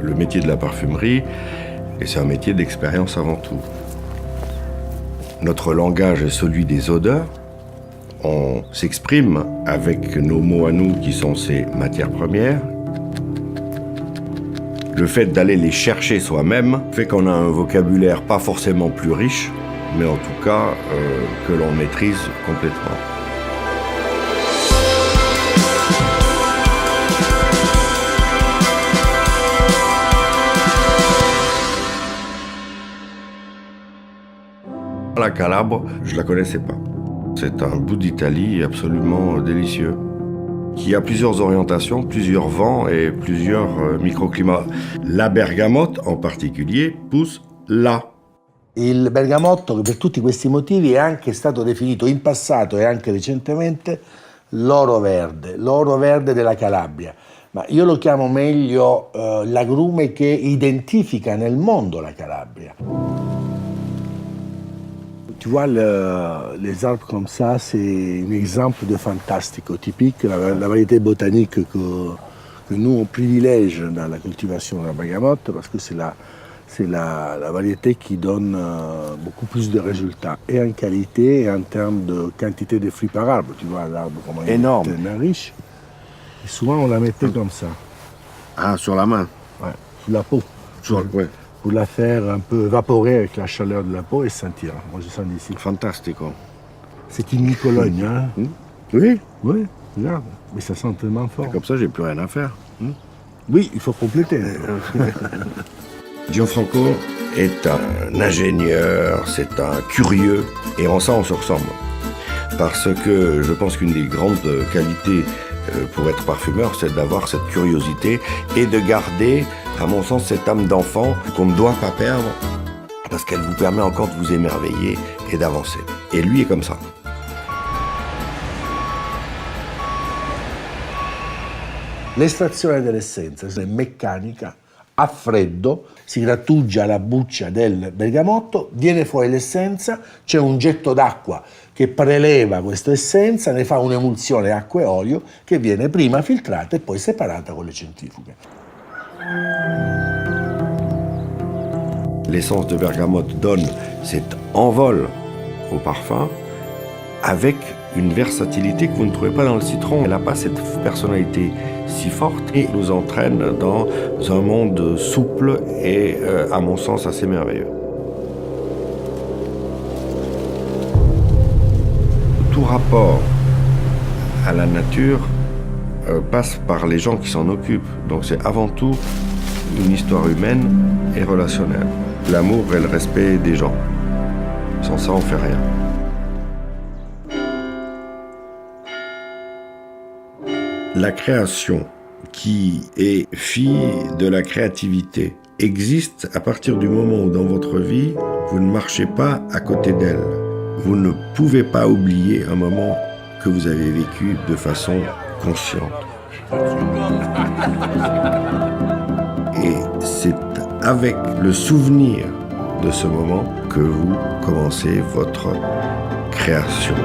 Le métier de la parfumerie, et c'est un métier d'expérience avant tout. Notre langage est celui des odeurs. On s'exprime avec nos mots à nous qui sont ces matières premières. Le fait d'aller les chercher soi-même fait qu'on a un vocabulaire pas forcément plus riche, mais en tout cas que l'on maîtrise complètement. La Calabre, je la connaissais pas. C'est un bout d'Italie absolument délicieux, qui a plusieurs orientations, plusieurs vents et plusieurs microclimats. La bergamote en particulier pousse là. Il bergamotto, per tutti questi motivi, è anche stato definito in passato e anche recentemente l'oro verde della Calabria. Ma io lo chiamo meglio l'agrume che identifica nel mondo la Calabria. Tu vois, les arbres comme ça, c'est un exemple de fantastico typique, la variété botanique que nous on privilège dans la cultivation de la bergamote, parce que c'est la variété qui donne beaucoup plus de résultats, et en qualité et en termes de quantité de fruits par arbre. Tu vois, l'arbre comment il est tellement riche. Et souvent on la mettait comme ça. Ah, sur la main? Ouais, sous la peau. Ouais. Pour la faire un peu évaporer avec la chaleur de la peau et sentir. Moi, je sens d'ici. Fantastico. C'est une Nicologne, hein? Oui. Oui, regarde. Mais ça sent tellement fort. Comme ça, j'ai plus rien à faire. Oui, il faut compléter. Gianfranco est un ingénieur, c'est un curieux, et en ça, on se ressemble. Parce que je pense qu'une des grandes qualités pour être parfumeur, c'est d'avoir cette curiosité et de garder, à mon sens, cette âme d'enfant qu'on ne doit pas perdre parce qu'elle vous permet encore de vous émerveiller et d'avancer. Et lui est comme ça. L'estrazione dell'essenza è meccanica, a freddo, si grattugia la buccia del bergamotto, viene fuori l'essenza, c'è un getto d'acqua che preleva questa essenza, ne fa un'emulsione acqua e olio che viene prima filtrata e poi separata con le centrifughe. L'essence de bergamote donne cet envol au parfum avec une versatilité que vous ne trouvez pas dans le citron. Elle n'a pas cette personnalité si forte et nous entraîne dans un monde souple et, à mon sens, assez merveilleux. Tout rapport à la nature passe par les gens qui s'en occupent. Donc c'est avant tout une histoire humaine et relationnelle. L'amour et le respect des gens. Sans ça, on ne fait rien. La création, qui est fille de la créativité, existe à partir du moment où dans votre vie, vous ne marchez pas à côté d'elle. Vous ne pouvez pas oublier un moment que vous avez vécu de façon consciente. Et c'est avec le souvenir de ce moment que vous commencez votre création.